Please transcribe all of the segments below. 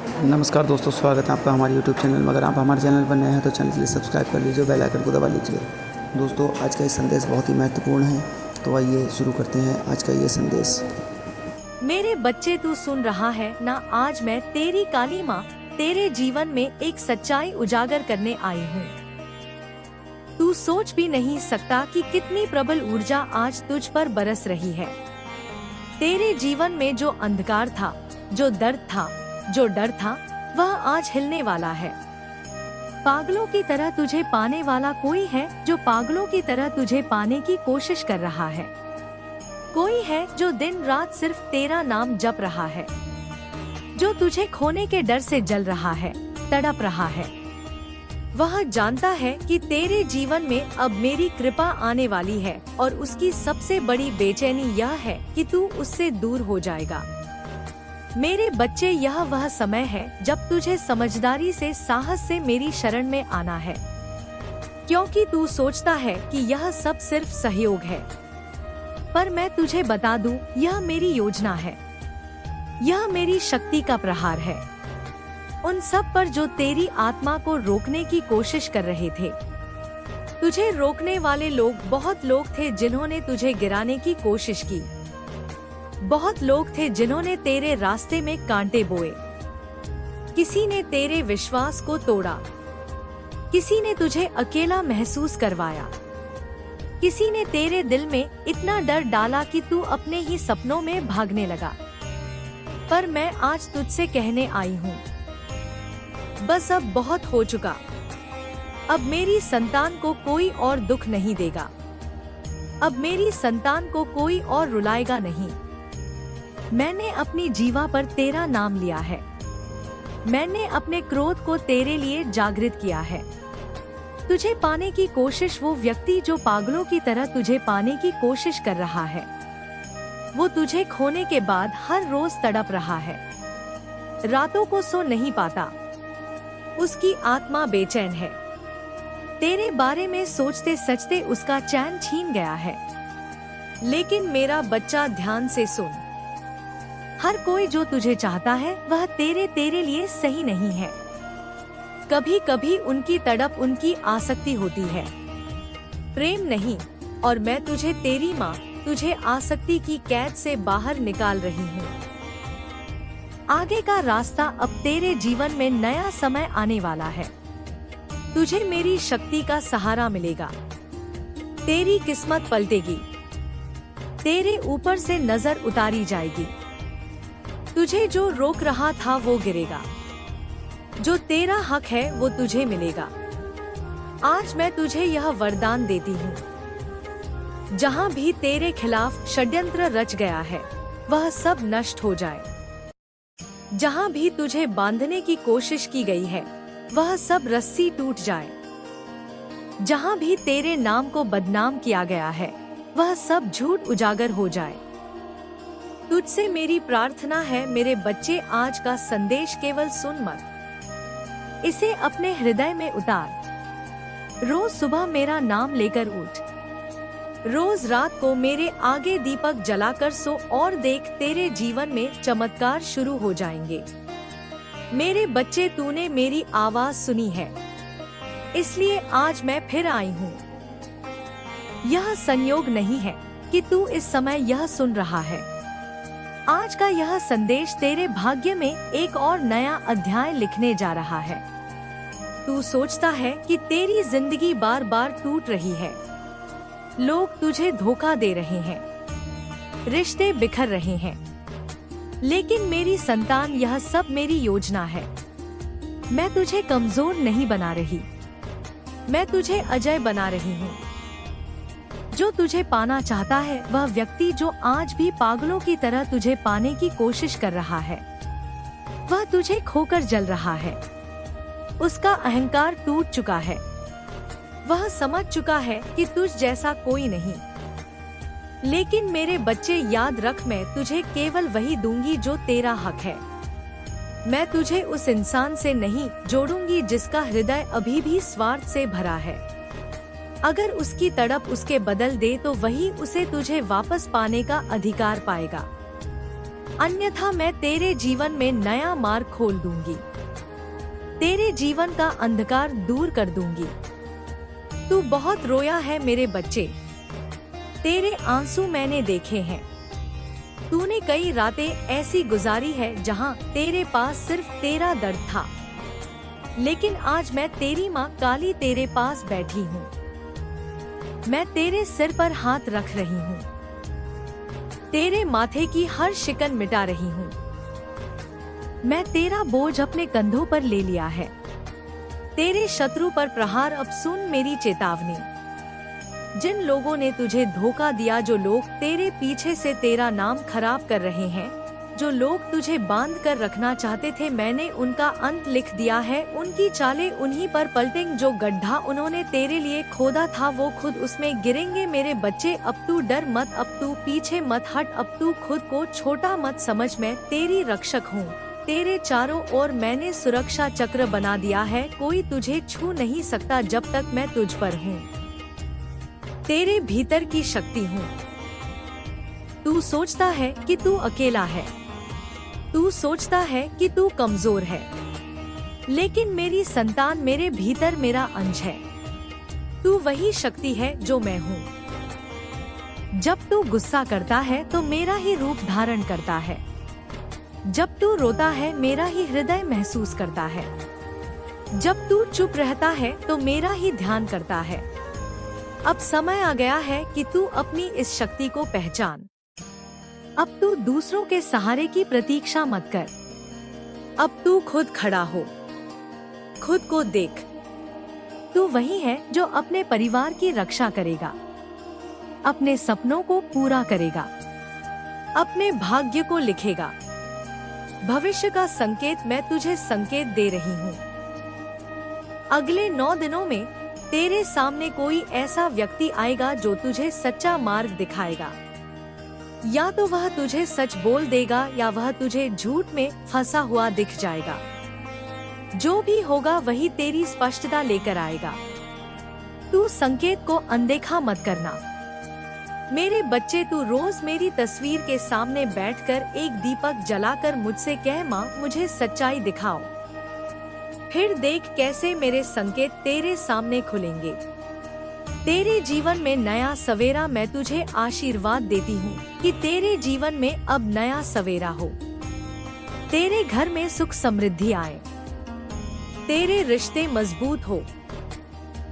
नमस्कार दोस्तों, स्वागत है आपका हमारे YouTube चैनल में। अगर आप हमारे चैनल पर नए हैं तो चैनल के लिए सब्सक्राइब कर लीजिए, बेल आइकन को दबा लीजिए। दोस्तों, आज का ये संदेश बहुत ही महत्वपूर्ण है, तो आइए शुरू करते हैं आज का ये संदेश। मेरे बच्चे, तू सुन रहा है ना? आज मैं तेरी काली माँ तेरे जीवन में एक सच्चाई उजागर करने आई हूँ। तू सोच भी नहीं सकता कि कितनी प्रबल ऊर्जा आज तुझ पर बरस रही है। तेरे जीवन में जो अंधकार था, जो दर्द था, जो डर था, वह आज हिलने वाला है। पागलों की तरह तुझे पाने वाला कोई है जो पागलों की तरह तुझे पाने की कोशिश कर रहा है। कोई है जो दिन रात सिर्फ तेरा नाम जप रहा है, जो तुझे खोने के डर से जल रहा है, तड़प रहा है। वह जानता है कि तेरे जीवन में अब मेरी कृपा आने वाली है और उसकी सबसे बड़ी बेचैनी यह है कि तू उससे दूर हो जाएगा। मेरे बच्चे, यह वह समय है जब तुझे समझदारी से, साहस से मेरी शरण में आना है, क्योंकि तू सोचता है कि यह सब सिर्फ सहयोग है। पर मैं तुझे बता दूं, यह मेरी योजना है, यह मेरी शक्ति का प्रहार है उन सब पर जो तेरी आत्मा को रोकने की कोशिश कर रहे थे। तुझे रोकने वाले लोग, बहुत लोग थे जिन्होंने तुझे गिराने की कोशिश की। बहुत लोग थे जिन्होंने तेरे रास्ते में कांटे बोए। किसी ने तेरे विश्वास को तोड़ा, किसी ने तुझे अकेला महसूस करवाया, किसी ने तेरे दिल में इतना डर डाला कि तू अपने ही सपनों में भागने लगा। पर मैं आज तुझसे कहने आई हूँ, बस अब बहुत हो चुका। अब मेरी संतान को कोई और दुख नहीं देगा। अब मेरी संतान को कोई और रुलाएगा नहीं। मैंने अपनी जीवा पर तेरा नाम लिया है। मैंने अपने क्रोध को तेरे लिए जागृत किया है। तुझे पाने की कोशिश, वो व्यक्ति जो पागलों की तरह तुझे पाने की कोशिश कर रहा है, वो तुझे खोने के बाद हर रोज तड़प रहा है। रातों को सो नहीं पाता, उसकी आत्मा बेचैन है। तेरे बारे में सोचते सचते उसका चैन छीन गया है। लेकिन मेरा बच्चा, ध्यान से सुन। हर कोई जो तुझे चाहता है वह तेरे लिए सही नहीं है। कभी कभी उनकी तड़प उनकी आसक्ति होती है, प्रेम नहीं। और मैं तुझे, तेरी माँ, तुझे आसक्ति की कैद से बाहर निकाल रही हूँ। आगे का रास्ता, अब तेरे जीवन में नया समय आने वाला है। तुझे मेरी शक्ति का सहारा मिलेगा। तेरी किस्मत पलटेगी, तेरे ऊपर से नजर उतारी जाएगी। तुझे जो रोक रहा था वो गिरेगा, जो तेरा हक है वो तुझे मिलेगा। आज मैं तुझे यह वरदान देती हूँ, जहाँ भी तेरे खिलाफ षड्यंत्र रच गया है वह सब नष्ट हो जाए। जहाँ भी तुझे बांधने की कोशिश की गई है वह सब रस्सी टूट जाए। जहाँ भी तेरे नाम को बदनाम किया गया है वह सब झूठ उजागर हो जाए। तुझसे मेरी प्रार्थना है मेरे बच्चे, आज का संदेश केवल सुन मत, इसे अपने हृदय में उतार। रोज सुबह मेरा नाम लेकर उठ, रोज रात को मेरे आगे दीपक जलाकर सो और देख, तेरे जीवन में चमत्कार शुरू हो जाएंगे। मेरे बच्चे, तूने मेरी आवाज सुनी है, इसलिए आज मैं फिर आई हूँ। यह संयोग नहीं है कि तू इस समय यह सुन रहा है। आज का यह संदेश तेरे भाग्य में एक और नया अध्याय लिखने जा रहा है। तू सोचता है कि तेरी जिंदगी बार बार टूट रही है, लोग तुझे धोखा दे रहे हैं, रिश्ते बिखर रहे हैं। लेकिन मेरी संतान, यह सब मेरी योजना है। मैं तुझे कमजोर नहीं बना रही, मैं तुझे अजय बना रही हूँ। जो तुझे पाना चाहता है, वह व्यक्ति जो आज भी पागलों की तरह तुझे पाने की कोशिश कर रहा है, वह तुझे खोकर जल रहा है। उसका अहंकार टूट चुका है, वह समझ चुका है कि तुझ जैसा कोई नहीं। लेकिन मेरे बच्चे, याद रख, मैं तुझे केवल वही दूंगी जो तेरा हक है। मैं तुझे उस इंसान से नहीं जोड़ूंगी जिसका हृदय अभी भी स्वार्थ से भरा है। अगर उसकी तड़प उसके बदल दे तो वही उसे तुझे वापस पाने का अधिकार पाएगा। अन्यथा मैं तेरे जीवन में नया मार्ग खोल दूंगी, तेरे जीवन का अंधकार दूर कर दूंगी। तू बहुत रोया है मेरे बच्चे, तेरे आंसू मैंने देखे हैं। तूने कई रातें ऐसी गुजारी है जहां तेरे पास सिर्फ तेरा दर्द था, लेकिन आज मैं तेरी माँ काली तेरे पास बैठी हूँ। मैं तेरे सिर पर हाथ रख रही हूँ, तेरे माथे की हर शिकन मिटा रही हूँ। मैं तेरा बोझ अपने कंधों पर ले लिया है, तेरे शत्रु पर प्रहार। अब सुन मेरी चेतावनी, जिन लोगों ने तुझे धोखा दिया, जो लोग तेरे पीछे से तेरा नाम खराब कर रहे हैं, जो लोग तुझे बांध कर रखना चाहते थे, मैंने उनका अंत लिख दिया है। उनकी चालें उन्हीं पर पलटेंगी। जो गड्ढा उन्होंने तेरे लिए खोदा था वो खुद उसमें गिरेंगे। मेरे बच्चे, अब तू डर मत, अब तू पीछे मत हट, अब तू खुद को छोटा मत समझ। मैं तेरी रक्षक हूँ, तेरे चारों ओर मैंने सुरक्षा चक्र बना दिया है। कोई तुझे छू नहीं सकता जब तक मैं तुझ पर हूँ। तेरे भीतर की शक्ति हूँ। तू सोचता है कि तू अकेला है, तू सोचता है कि तू कमजोर है, लेकिन मेरी संतान, मेरे भीतर मेरा अंश है। तू वही शक्ति है जो मैं हूँ। जब तू गुस्सा करता है तो मेरा ही रूप धारण करता है, जब तू रोता है मेरा ही हृदय महसूस करता है, जब तू चुप रहता है तो मेरा ही ध्यान करता है। अब समय आ गया है कि तू अपनी इस शक्ति को पहचान। अब तू दूसरों के सहारे की प्रतीक्षा मत कर, अब तू खुद खड़ा हो, खुद को देख। तू वही है जो अपने परिवार की रक्षा करेगा, अपने सपनों को पूरा करेगा, अपने भाग्य को लिखेगा। भविष्य का संकेत मैं तुझे संकेत दे रही हूँ। अगले 9 दिनों में तेरे सामने कोई ऐसा व्यक्ति आएगा जो तुझे सच्चा मार्ग दिखाएगा। या तो वह तुझे सच बोल देगा या वह तुझे झूठ में फंसा हुआ दिख जाएगा। जो भी होगा वही तेरी स्पष्टता लेकर आएगा। तू संकेत को अनदेखा मत करना। मेरे बच्चे, तू रोज मेरी तस्वीर के सामने बैठकर एक दीपक जलाकर मुझसे कह, माँ मुझे सच्चाई दिखाओ। फिर देख कैसे मेरे संकेत तेरे सामने खुलेंगे। तेरे जीवन में नया सवेरा। मैं तुझे आशीर्वाद देती हूँ कि तेरे जीवन में अब नया सवेरा हो। तेरे घर में सुख समृद्धि आए, तेरे रिश्ते मजबूत हो,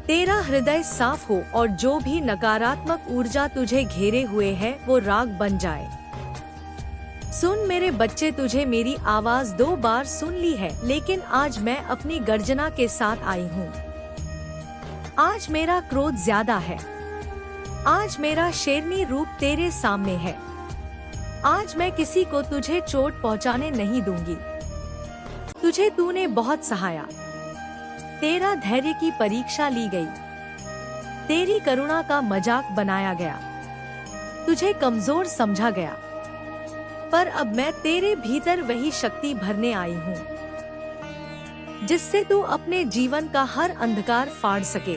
तेरा हृदय साफ हो और जो भी नकारात्मक ऊर्जा तुझे घेरे हुए है वो राग बन जाए। सुन मेरे बच्चे, तुझे मेरी आवाज 2 बार सुन ली है, लेकिन आज मैं अपनी गर्जना के साथ आई हूँ। आज मेरा क्रोध ज्यादा है, आज मेरा शेरनी रूप तेरे सामने है। आज मैं किसी को तुझे चोट पहुँचाने नहीं दूंगी। तुझे तूने बहुत सहाया, तेरा धैर्य की परीक्षा ली गई, तेरी करुणा का मजाक बनाया गया, तुझे कमजोर समझा गया, पर अब मैं तेरे भीतर वही शक्ति भरने आई हूँ जिससे तू अपने जीवन का हर अंधकार फाड़ सके।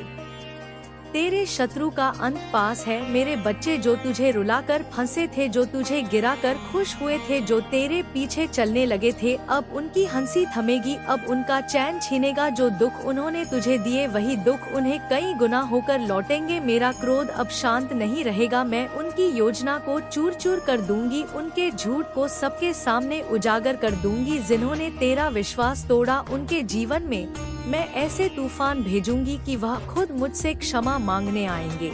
तेरे शत्रु का अंत पास है मेरे बच्चे। जो तुझे रुलाकर फंसे थे, जो तुझे गिराकर खुश हुए थे, जो तेरे पीछे चलने लगे थे, अब उनकी हंसी थमेगी, अब उनका चैन छीनेगा। जो दुख उन्होंने तुझे दिए वही दुख उन्हें कई गुना होकर लौटेंगे। मेरा क्रोध अब शांत नहीं रहेगा। मैं उनकी योजना को चूर चूर कर दूंगी, उनके झूठ को सबके सामने उजागर कर दूंगी। जिन्होंने तेरा विश्वास तोड़ा, उनके जीवन में मैं ऐसे तूफान भेजूंगी कि वह खुद मुझसे क्षमा मांगने आएंगे।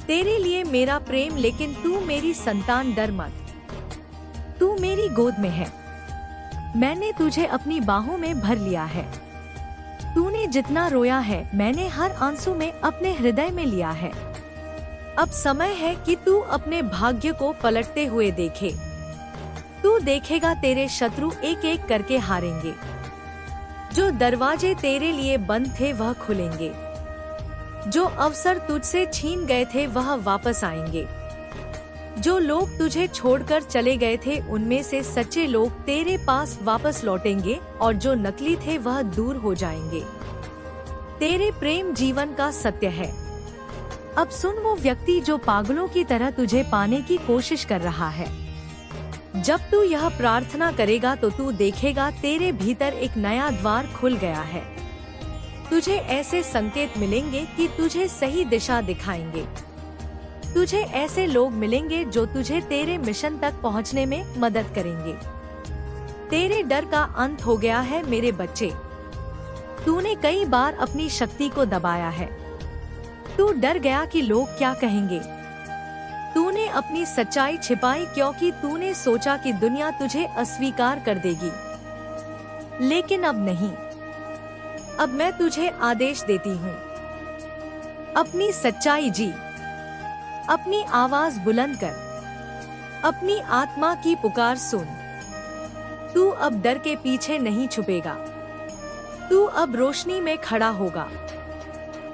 तेरे लिए मेरा प्रेम, लेकिन तू मेरी संतान, डर मत। तू मेरी गोद में है, मैंने तुझे अपनी बाहों में भर लिया है। तूने जितना रोया है मैंने हर आंसू में अपने हृदय में लिया है। अब समय है कि तू अपने भाग्य को पलटते हुए देखे। तू देखेगा तेरे शत्रु एक एक करके हारेंगे। जो दरवाजे तेरे लिए बंद थे वह खुलेंगे, जो अवसर तुझसे छीन गए थे वह वापस आएंगे। जो लोग तुझे छोड़कर चले गए थे उनमें से सच्चे लोग तेरे पास वापस लौटेंगे और जो नकली थे वह दूर हो जाएंगे। तेरे प्रेम जीवन का सत्य है। अब सुन वो व्यक्ति जो पागलों की तरह तुझे पाने की कोशिश कर रहा है। जब तू यह प्रार्थना करेगा तो तू देखेगा तेरे भीतर एक नया द्वार खुल गया है। तुझे ऐसे संकेत मिलेंगे कि तुझे सही दिशा दिखाएंगे। तुझे ऐसे लोग मिलेंगे जो तुझे तेरे मिशन तक पहुंचने में मदद करेंगे। तेरे डर का अंत हो गया है मेरे बच्चे। तूने कई बार अपनी शक्ति को दबाया है। तू डर गया कि लोग क्या कहेंगे। तूने अपनी सच्चाई छिपाई क्योंकि तूने सोचा कि दुनिया तुझे अस्वीकार कर देगी। लेकिन अब नहीं। अब मैं तुझे आदेश देती हूँ, अपनी सच्चाई जी, अपनी आवाज बुलंद कर, अपनी आत्मा की पुकार सुन। तू अब डर के पीछे नहीं छुपेगा। तू अब रोशनी में खड़ा होगा।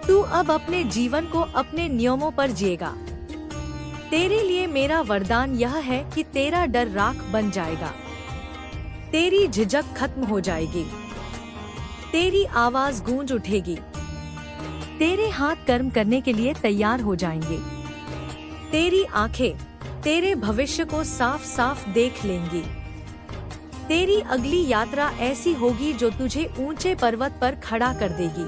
तू अब अपने जीवन को अपने नियमों पर जिएगा। तेरे लिए मेरा वरदान यह है कि तेरा डर राख बन जाएगा। तेरी झिझक खत्म हो जाएगी। तेरी आवाज गूंज उठेगी। तेरे हाथ कर्म करने के लिए तैयार हो जाएंगे। तेरी आंखें तेरे भविष्य को साफ साफ देख लेंगी। तेरी अगली यात्रा ऐसी होगी जो तुझे ऊंचे पर्वत पर खड़ा कर देगी।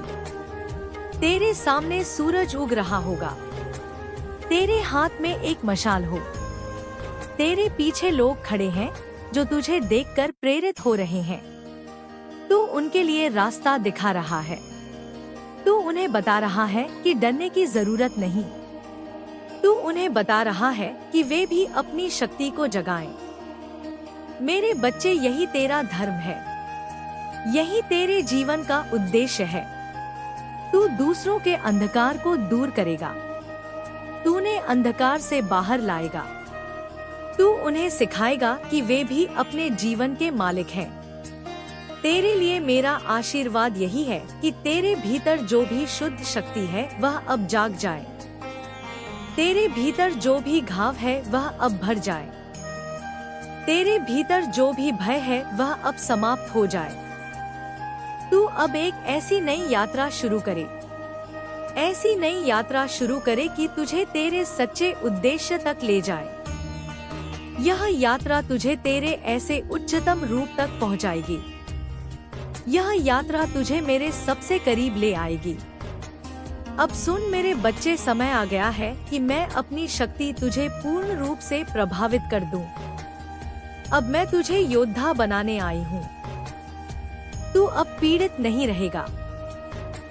तेरे सामने सूरज उग रहा होगा। तेरे हाथ में एक मशाल हो। तेरे पीछे लोग खड़े हैं जो तुझे देखकर प्रेरित हो रहे हैं। तू उनके लिए रास्ता दिखा रहा है। तू उन्हें बता रहा है कि डरने की जरूरत नहीं। तू उन्हें बता रहा है कि वे भी अपनी शक्ति को जगाएं। मेरे बच्चे, यही तेरा धर्म है। यही तेरे जीवन का उद्देश्य है। तू दूसरों के अंधकार को दूर करेगा। तूने अंधकार से बाहर लाएगा। तू उन्हें सिखाएगा कि वे भी अपने जीवन के मालिक हैं। तेरे लिए मेरा आशीर्वाद यही है कि तेरे भीतर जो भी शुद्ध शक्ति है वह अब जाग जाए। तेरे भीतर जो भी घाव है वह अब भर जाए। तेरे भीतर जो भी भय है वह अब समाप्त हो जाए। तू अब एक ऐसी नई यात्रा शुरू करे। ऐसी नई यात्रा शुरू करे कि तुझे तेरे सच्चे उद्देश्य तक ले जाए। यह यात्रा तुझे तेरे ऐसे उच्चतम रूप तक पहुंचाएगी। यह यात्रा तुझे मेरे सबसे करीब ले आएगी। अब सुन मेरे बच्चे, समय आ गया है कि मैं अपनी शक्ति तुझे पूर्ण रूप से प्रभावित कर दूं। अब मैं तुझे योद्धा बनाने आई हूँ। तू अब पीड़ित नहीं रहेगा।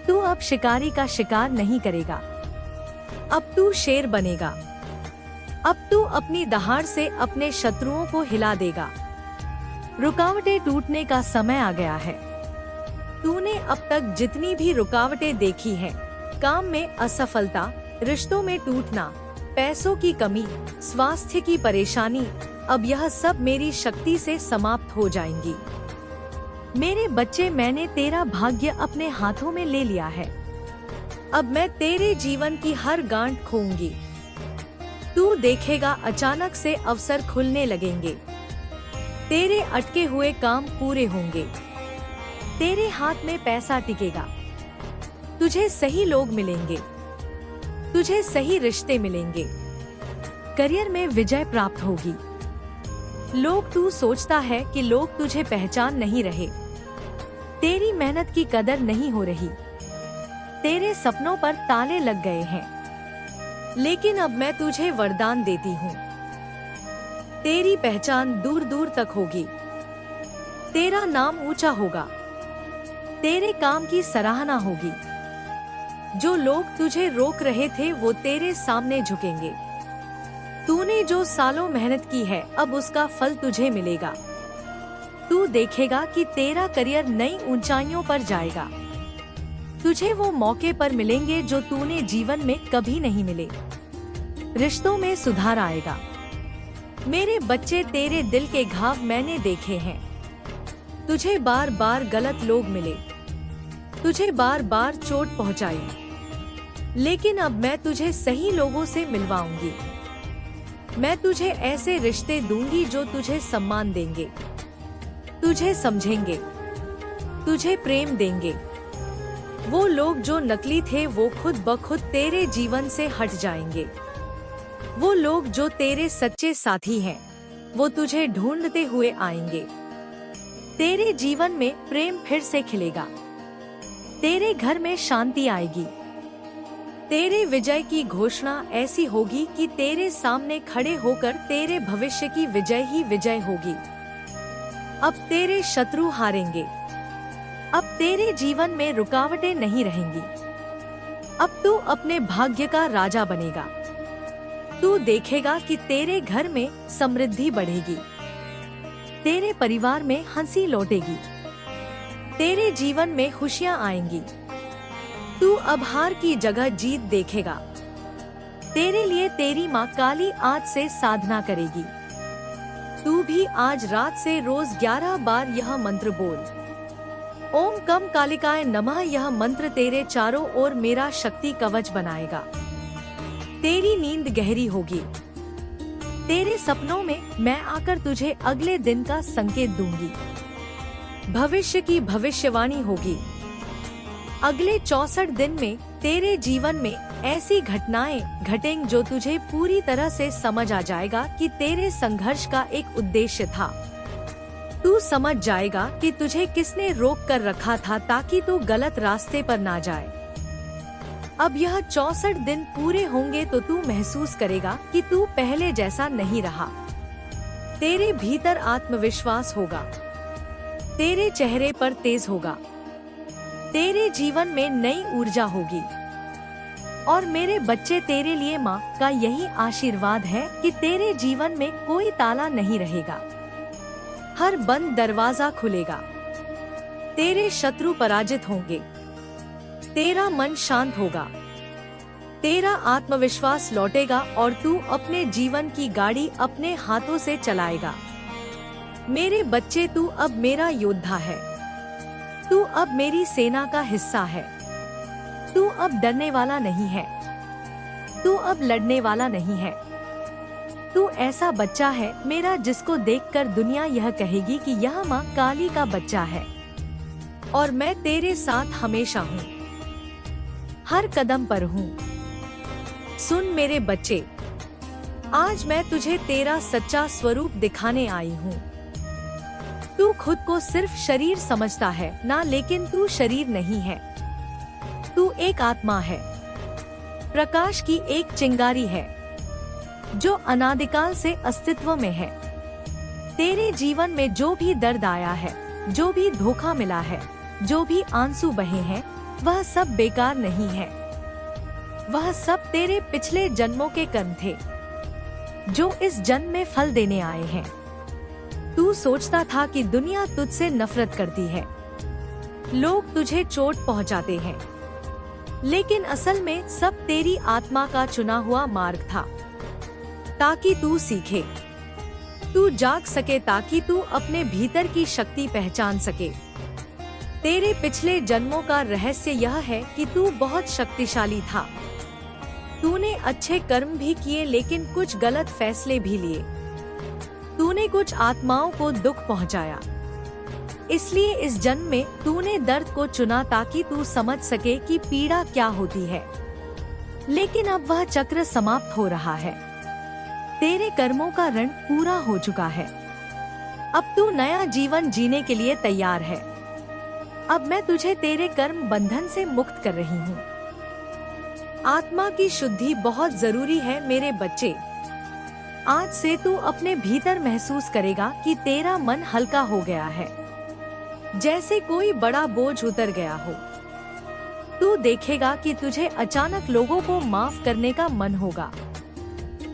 तू अब शिकारी का शिकार नहीं करेगा। अब तू शेर बनेगा। अब तू अपनी दहाड़ से अपने शत्रुओं को हिला देगा। रुकावटें टूटने का समय आ गया है। तूने अब तक जितनी भी रुकावटें देखी हैं, काम में असफलता, रिश्तों में टूटना, पैसों की कमी, स्वास्थ्य की परेशानी, अब यह सब मेरी शक्ति से समाप्त हो जाएंगी। मेरे बच्चे, मैंने तेरा भाग्य अपने हाथों में ले लिया है। अब मैं तेरे जीवन की हर गांठ खोऊंगी। तू देखेगा अचानक से अवसर खुलने लगेंगे। तेरे अटके हुए काम पूरे होंगे। तेरे हाथ में पैसा टिकेगा। तुझे सही लोग मिलेंगे। तुझे सही रिश्ते मिलेंगे। करियर में विजय प्राप्त होगी। लोग, तू सोचता है कि लोग तुझे पहचान नहीं रहे। तेरी मेहनत की कदर नहीं हो रही। तेरे सपनों पर ताले लग गए हैं। लेकिन अब मैं तुझे वरदान देती हूँ। तेरी पहचान दूर दूर तक होगी। तेरा नाम ऊंचा होगा। तेरे काम की सराहना होगी। जो लोग तुझे रोक रहे थे वो तेरे सामने झुकेंगे। तूने जो सालों मेहनत की है, अब उसका फल तुझे मिलेगा। तू देखेगा कि तेरा करियर नई ऊंचाइयों पर जाएगा। तुझे वो मौके पर मिलेंगे जो तूने जीवन में कभी नहीं मिले। रिश्तों में सुधार आएगा। मेरे बच्चे, तेरे दिल के घाव मैंने देखे हैं। तुझे बार बार गलत लोग मिले। तुझे बार बार चोट पहुंचाई। लेकिन अब मैं तुझे सही लोगों से मिलवाऊंगी। मैं तुझे ऐसे रिश्ते दूंगी जो तुझे सम्मान देंगे, तुझे समझेंगे, तुझे प्रेम देंगे। वो लोग जो नकली थे वो खुद ब खुद तेरे जीवन से हट जाएंगे। वो लोग जो तेरे सच्चे साथी हैं, वो तुझे ढूंढते हुए आएंगे। तेरे जीवन में प्रेम फिर से खिलेगा। तेरे घर में शांति आएगी। तेरे विजय की घोषणा ऐसी होगी कि तेरे सामने खड़े होकर तेरे भविष्य की विजय ही विजय होगी। अब तेरे शत्रु हारेंगे। अब तेरे जीवन में रुकावटें नहीं रहेंगी। अब तू अपने भाग्य का राजा बनेगा। तू देखेगा कि तेरे घर में समृद्धि बढ़ेगी। तेरे परिवार में हंसी लौटेगी। तेरे जीवन में खुशियां आएंगी। तू अब हार की जगह जीत देखेगा। तेरे लिए तेरी माँ काली आज से साधना करेगी। तू भी आज रात से रोज 11 बार यह मंत्र बोल, ओम कम कालिकाय नमः। यह मंत्र तेरे चारों ओर मेरा शक्ति कवच बनाएगा। तेरी नींद गहरी होगी। तेरे सपनों में मैं आकर तुझे अगले दिन का संकेत दूंगी। भविष्य की भविष्यवाणी होगी। अगले 64 दिन में तेरे जीवन में ऐसी घटनाएं घटेंगी जो तुझे पूरी तरह से समझ आ जाएगा कि तेरे संघर्ष का एक उद्देश्य था। तू समझ जाएगा कि तुझे किसने रोक कर रखा था ताकि तू गलत रास्ते पर ना जाए। अब यह 64 दिन पूरे होंगे तो तू महसूस करेगा कि तू पहले जैसा नहीं रहा। तेरे भीतर आत्मविश्वास होगा। तेरे चेहरे पर तेज होगा। तेरे जीवन में नई ऊर्जा होगी। और मेरे बच्चे, तेरे लिए माँ का यही आशीर्वाद है कि तेरे जीवन में कोई ताला नहीं रहेगा। हर बंद दरवाजा खुलेगा। तेरे शत्रु पराजित होंगे। तेरा मन शांत होगा। तेरा आत्मविश्वास लौटेगा और तू अपने जीवन की गाड़ी अपने हाथों से चलाएगा। मेरे बच्चे, तू अब मेरा योद्धा है। तू अब मेरी सेना का हिस्सा है। तू अब डरने वाला नहीं है। तू अब लड़ने वाला नहीं है। तू ऐसा बच्चा है मेरा जिसको देखकर दुनिया यह कहेगी कि यह माँ काली का बच्चा है। और मैं तेरे साथ हमेशा हूँ, हर कदम पर हूँ। सुन मेरे बच्चे, आज मैं तुझे तेरा सच्चा स्वरूप दिखाने आई हूँ। तू खुद को सिर्फ शरीर समझता है ना, लेकिन तू शरीर नहीं है। तू एक आत्मा है, प्रकाश की एक चिंगारी है जो अनादिकाल से अस्तित्व में है। तेरे जीवन में जो भी दर्द आया है, जो भी धोखा मिला है, जो भी आंसू बहे हैं, वह सब बेकार नहीं है। वह सब तेरे पिछले जन्मों के कर्म थे जो इस जन्म में फल देने आए हैं। तू सोचता था कि दुनिया तुझसे नफरत करती है, लोग तुझे चोट पहुंचाते हैं, लेकिन असल में सब तेरी आत्मा का चुना हुआ मार्ग था ताकि तू सीखे, तू जाग सके, ताकि तू अपने भीतर की शक्ति पहचान सके। तेरे पिछले जन्मों का रहस्य यह है कि तू बहुत शक्तिशाली था। तूने अच्छे कर्म भी किए, लेकिन कुछ गलत फैसले भी लिए। तूने कुछ आत्माओं को दुख पहुंचाया। इसलिए इस जन्म में तूने दर्द को चुना ताकि तू समझ सके कि पीड़ा क्या होती है। लेकिन अब वह चक्र समाप्त हो रहा है। तेरे कर्मों का ऋण पूरा हो चुका है। अब तू नया जीवन जीने के लिए तैयार है। अब मैं तुझे तेरे कर्म बंधन से मुक्त कर रही हूँ। आत्मा की शुद्धि बहुत जरूरी है मेरे बच्चे। आज से तू अपने भीतर महसूस करेगा कि तेरा मन हल्का हो गया है, जैसे कोई बड़ा बोझ उतर गया हो। तू देखेगा कि तुझे अचानक लोगों को माफ करने का मन होगा।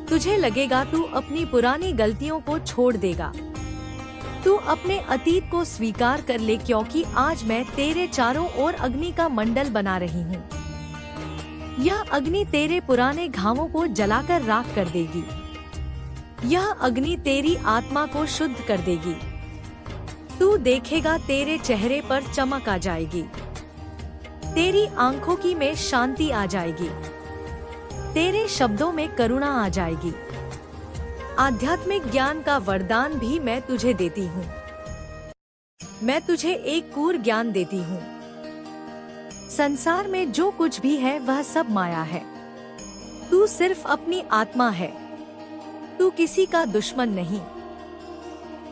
तुझे लगेगा तू अपनी पुरानी गलतियों को छोड़ देगा। तू अपने अतीत को स्वीकार कर ले, क्योंकि आज मैं तेरे चारों ओर अग्नि का मंडल बना रही हूँ। यह अग्नि तेरे पुराने घावों को जलाकर राख कर देगी। यह अग्नि तेरी आत्मा को शुद्ध कर देगी। तू देखेगा तेरे चेहरे पर चमक आ जाएगी। तेरी आंखों की में शांति आ जाएगी। तेरे शब्दों में करुणा आ जाएगी। आध्यात्मिक ज्ञान का वरदान भी मैं तुझे देती हूँ। मैं तुझे एक कूर ज्ञान देती हूँ। संसार में जो कुछ भी है वह सब माया है। तू सिर्फ अपनी आत्मा है। तू किसी का दुश्मन नहीं।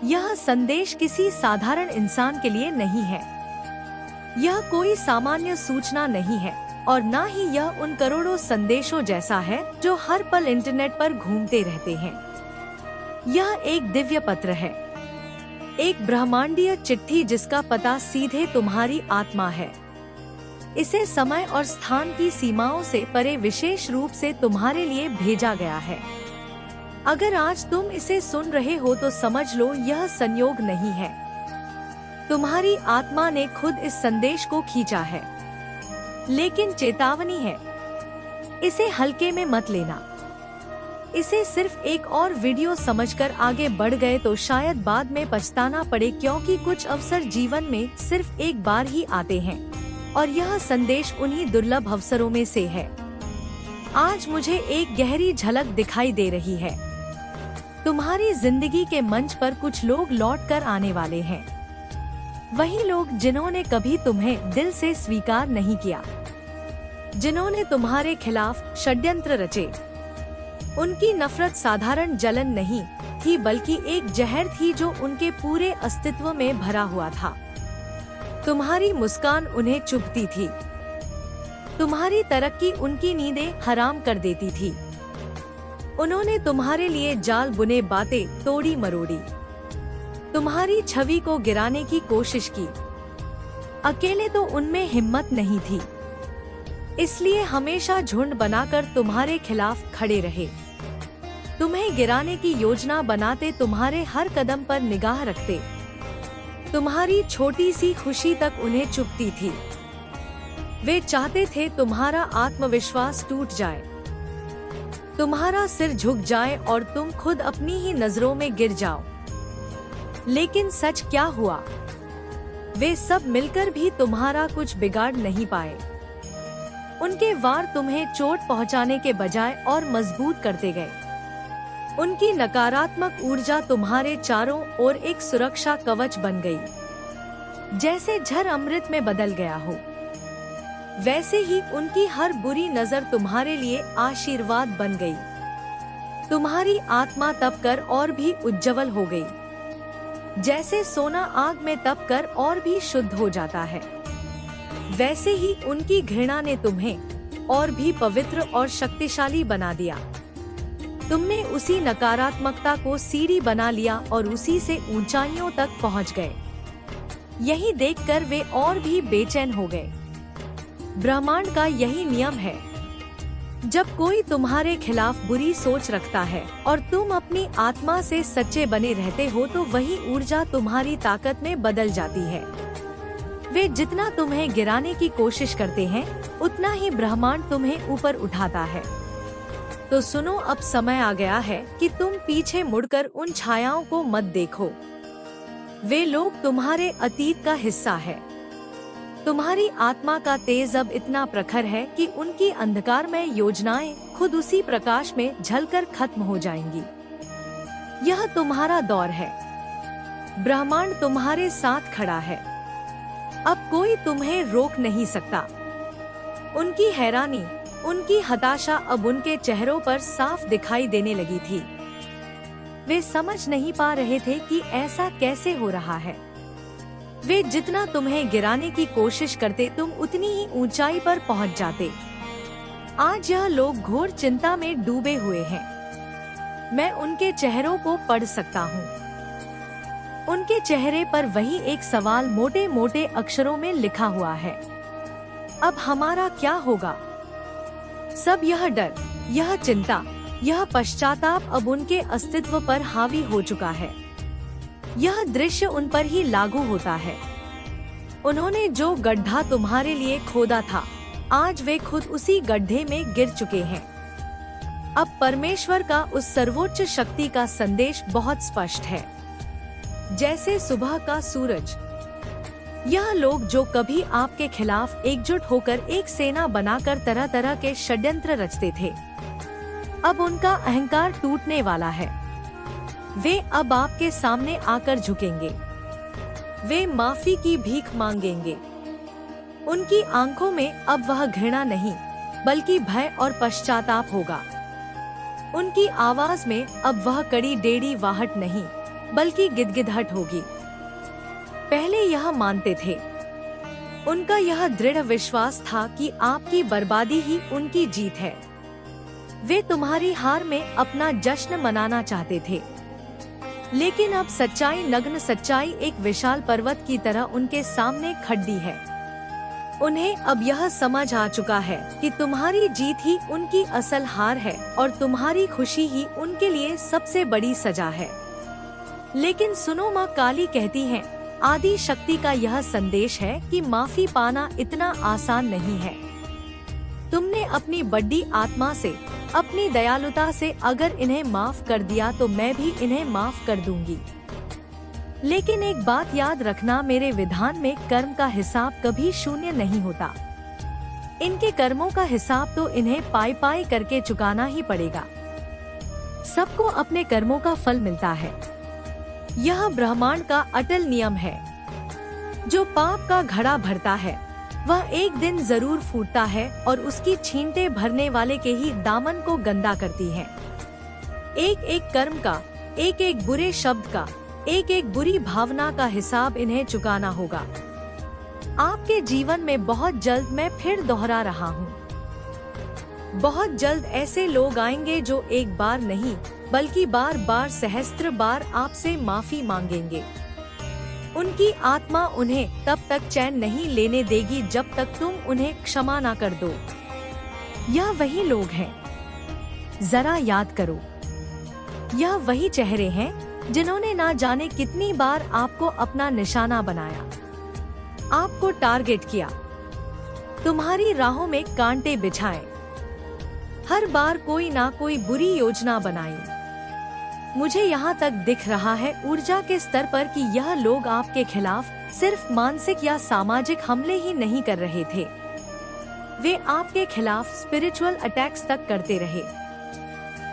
यह संदेश किसी साधारण इंसान के लिए नहीं है। यह कोई सामान्य सूचना नहीं है और न ही यह उन करोड़ों संदेशों जैसा है जो हर पल इंटरनेट पर घूमते रहते हैं। यह एक दिव्य पत्र है, एक ब्रह्मांडीय चिट्ठी जिसका पता सीधे तुम्हारी आत्मा है। इसे समय और स्थान की सीमाओं से परे विशेष रूप से तुम्हारे लिए भेजा गया है। अगर आज तुम इसे सुन रहे हो तो समझ लो यह संयोग नहीं है। तुम्हारी आत्मा ने खुद इस संदेश को खींचा है। लेकिन चेतावनी है, इसे हल्के में मत लेना। इसे सिर्फ एक और वीडियो समझकर आगे बढ़ गए तो शायद बाद में पछताना पड़े, क्योंकि कुछ अवसर जीवन में सिर्फ एक बार ही आते हैं और यह संदेश उन्हीं दुर्लभ अवसरों में से है। आज मुझे एक गहरी झलक दिखाई दे रही है। तुम्हारी जिंदगी के मंच पर कुछ लोग लौट कर आने वाले हैं। वही लोग जिन्होंने कभी तुम्हें दिल से स्वीकार नहीं किया, जिन्होंने तुम्हारे खिलाफ षड्यंत्र रचे। उनकी नफरत साधारण जलन नहीं थी, बल्कि एक जहर थी जो उनके पूरे अस्तित्व में भरा हुआ था। तुम्हारी मुस्कान उन्हें चुभती थी, तुम्हारी तरक्की उनकी नींदें हराम कर देती थी। उन्होंने तुम्हारे लिए जाल बुने, बातें तोड़ी मरोड़ी, तुम्हारी छवि को गिराने की कोशिश की। अकेले तो उनमें हिम्मत नहीं थी, इसलिए हमेशा झुंड बनाकर तुम्हारे खिलाफ खड़े रहे। तुम्हें गिराने की योजना बनाते, तुम्हारे हर कदम पर निगाह रखते। तुम्हारी छोटी सी खुशी तक उन्हें चुभती थी। वे चाहते थे तुम्हारा आत्मविश्वास टूट जाए, तुम्हारा सिर झुक जाए और तुम खुद अपनी ही नजरों में गिर जाओ। लेकिन सच क्या हुआ? वे सब मिलकर भी तुम्हारा कुछ बिगाड़ नहीं पाए। उनके वार तुम्हें चोट पहुंचाने के बजाय और मजबूत करते गए। उनकी नकारात्मक ऊर्जा तुम्हारे चारों ओर एक सुरक्षा कवच बन गई। जैसे झर अमृत में बदल गया हो, वैसे ही उनकी हर बुरी नजर तुम्हारे लिए आशीर्वाद बन गई। तुम्हारी आत्मा तपकर और भी उज्जवल हो गई, जैसे सोना आग में तपकर और भी शुद्ध हो जाता है। वैसे ही उनकी घृणा ने तुम्हें और भी पवित्र और शक्तिशाली बना दिया। तुमने उसी नकारात्मकता को सीढ़ी बना लिया और उसी से ऊंचाइयों तक पहुंच गए। यही देखकर वे और भी बेचैन हो गए। ब्रह्मांड का यही नियम है, जब कोई तुम्हारे खिलाफ बुरी सोच रखता है और तुम अपनी आत्मा से सच्चे बने रहते हो तो वही ऊर्जा तुम्हारी ताकत में बदल जाती है। वे जितना तुम्हें गिराने की कोशिश करते हैं, उतना ही ब्रह्मांड तुम्हें ऊपर उठाता है। तो सुनो, अब समय आ गया है कि तुम पीछे मुड़कर उन छायाओं को मत देखो। वे लोग तुम्हारे अतीत का हिस्सा है। तुम्हारी आत्मा का तेज अब इतना प्रखर है कि उनकी अंधकारमय योजनाएं खुद उसी प्रकाश में झलकर खत्म हो जाएंगी। यह तुम्हारा दौर है। ब्रह्मांड तुम्हारे साथ खड़ा है। अब कोई तुम्हें रोक नहीं सकता। उनकी हैरानी, उनकी हताशा अब उनके चेहरों पर साफ दिखाई देने लगी थी। वे समझ नहीं पा रहे थे कि ऐसा कैसे हो रहा है। वे जितना तुम्हें गिराने की कोशिश करते, तुम उतनी ही ऊंचाई पर पहुंच जाते। आज यह लोग घोर चिंता में डूबे हुए हैं। मैं उनके चेहरों को पढ़ सकता हूँ। उनके चेहरे पर वही एक सवाल मोटे मोटे अक्षरों में लिखा हुआ है, अब हमारा क्या होगा? सब यह डर, यह चिंता, यह पश्चाताप अब उनके अस्तित्व पर हावी हो चुका है। यह दृश्य उन पर ही लागू होता है। उन्होंने जो गड्ढा तुम्हारे लिए खोदा था, आज वे खुद उसी गड्ढे में गिर चुके हैं। अब परमेश्वर का उस सर्वोच्च शक्ति का संदेश बहुत स्पष्ट है, जैसे सुबह का सूरज। यह लोग जो कभी आपके खिलाफ एकजुट होकर एक सेना बनाकर तरह तरह के षड्यंत्र रचते थे, अब उनका अहंकार टूटने वाला है। वे अब आपके सामने आकर झुकेंगे। वे माफी की भीख मांगेंगे। उनकी आंखों में अब वह घृणा नहीं, बल्कि भय और पश्चाताप होगा। उनकी आवाज में अब वह कड़ी टेढ़ी वाहट नहीं, बल्कि गिदगिदाहट होगी। पहले यह मानते थे। उनका यह दृढ़ विश्वास था कि आपकी बर्बादी ही उनकी जीत है। वे तुम्हारी हार में अपना जश्न मनाना चाहते थे। लेकिन अब सच्चाई, नग्न सच्चाई एक विशाल पर्वत की तरह उनके सामने खड़ी है। उन्हें अब यह समझ आ चुका है कि तुम्हारी जीत ही उनकी असल हार है और तुम्हारी खुशी ही उनके लिए सबसे बड़ी सजा है। लेकिन सुनो, माँ काली कहती है, आदि शक्ति का यह संदेश है कि माफी पाना इतना आसान नहीं है। तुमने अपनी बड़ी आत्मा से, अपनी दयालुता से अगर इन्हें माफ कर दिया तो मैं भी इन्हें माफ कर दूंगी। लेकिन एक बात याद रखना, मेरे विधान में कर्म का हिसाब कभी शून्य नहीं होता। इनके कर्मों का हिसाब तो इन्हें पाई पाई करके चुकाना ही पड़ेगा। सबको अपने कर्मों का फल मिलता है। यह ब्रह्मांड का अटल नियम है। जो पाप का घड़ा भरता है वह एक दिन जरूर फूटता है और उसकी छींटे भरने वाले के ही दामन को गंदा करती हैं। एक एक कर्म का, एक एक बुरे शब्द का, एक एक बुरी भावना का हिसाब इन्हें चुकाना होगा। आपके जीवन में बहुत जल्द, मैं फिर दोहरा रहा हूँ, बहुत जल्द ऐसे लोग आएंगे जो एक बार नहीं बल्कि बार बार, सहस्त्र बार आपसे माफी मांगेंगे। उनकी आत्मा उन्हें तब तक चैन नहीं लेने देगी जब तक तुम उन्हें क्षमा ना कर दो। यह वही लोग हैं, जरा याद करो, यह वही चेहरे हैं जिन्होंने ना जाने कितनी बार आपको अपना निशाना बनाया, आपको टारगेट किया, तुम्हारी राहों में कांटे बिछाए, हर बार कोई ना कोई बुरी योजना बनाई। मुझे यहाँ तक दिख रहा है ऊर्जा के स्तर पर कि यह लोग आपके खिलाफ सिर्फ मानसिक या सामाजिक हमले ही नहीं कर रहे थे, वे आपके खिलाफ स्पिरिचुअल अटैक्स तक करते रहे।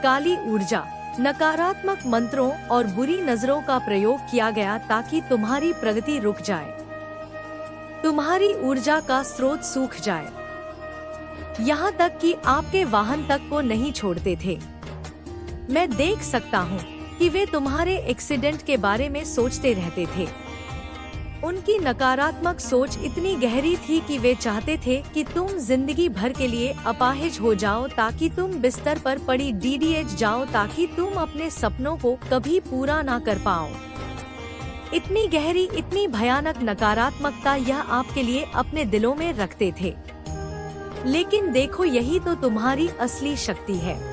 काली ऊर्जा, नकारात्मक मंत्रों और बुरी नजरों का प्रयोग किया गया ताकि तुम्हारी प्रगति रुक जाए, तुम्हारी ऊर्जा का स्रोत सूख जाए, यहाँ तक कि आपके वाहन तक को नहीं छोड़ते थे। मैं देख सकता हूँ कि वे तुम्हारे एक्सीडेंट के बारे में सोचते रहते थे। उनकी नकारात्मक सोच इतनी गहरी थी कि वे चाहते थे कि तुम जिंदगी भर के लिए अपाहिज हो जाओ, ताकि तुम बिस्तर पर पड़ी DDH जाओ, ताकि तुम अपने सपनों को कभी पूरा ना कर पाओ। इतनी गहरी, इतनी भयानक नकारात्मकता यह आपके लिए अपने दिलों में रखते थे। लेकिन देखो, यही तो तुम्हारी असली शक्ति है,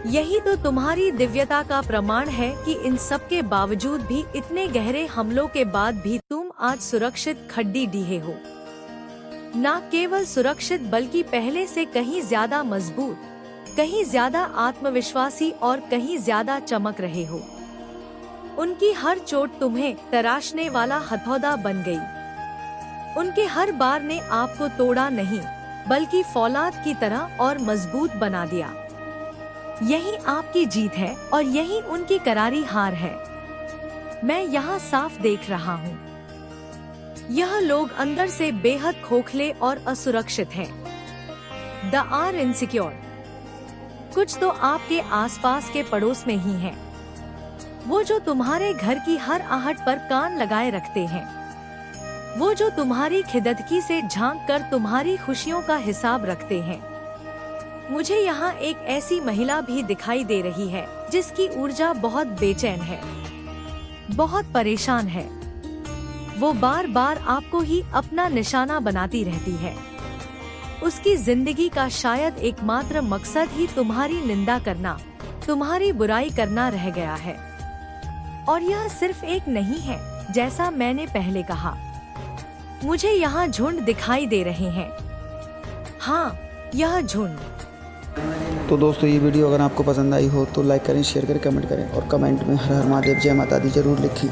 यही तो तुम्हारी दिव्यता का प्रमाण है कि इन सब के बावजूद भी, इतने गहरे हमलों के बाद भी तुम आज सुरक्षित खड्डी डीहे हो। न केवल सुरक्षित बल्कि पहले से कहीं ज्यादा मजबूत, कहीं ज्यादा आत्मविश्वासी और कहीं ज्यादा चमक रहे हो। उनकी हर चोट तुम्हें तराशने वाला हथौड़ा बन गई। उनके हर बार ने आपको तोड़ा नहीं बल्कि फौलाद की तरह और मजबूत बना दिया। यही आपकी जीत है और यही उनकी करारी हार है। मैं यहाँ साफ देख रहा हूँ, यह लोग अंदर से बेहद खोखले और असुरक्षित हैं। They are insecure. कुछ तो आपके आसपास के पड़ोस में ही हैं, वो जो तुम्हारे घर की हर आहट पर कान लगाए रखते हैं, वो जो तुम्हारी खिदमती से झांक कर तुम्हारी खुशियों का हिसाब रखते हैं। मुझे यहाँ एक ऐसी महिला भी दिखाई दे रही है जिसकी ऊर्जा बहुत बेचैन है, बहुत परेशान है। वो बार बार आपको ही अपना निशाना बनाती रहती है। उसकी जिंदगी का शायद एकमात्र मकसद ही तुम्हारी निंदा करना, तुम्हारी बुराई करना रह गया है। और यह सिर्फ एक नहीं है, जैसा मैंने पहले कहा, मुझे यहाँ झुंड दिखाई दे रहे हैं। हाँ, यह झुंड। तो दोस्तों, ये वीडियो अगर आपको पसंद आई हो तो लाइक करें, शेयर करें, कमेंट करें और कमेंट में हर हर महादेव, जय माता दी जरूर लिखिए।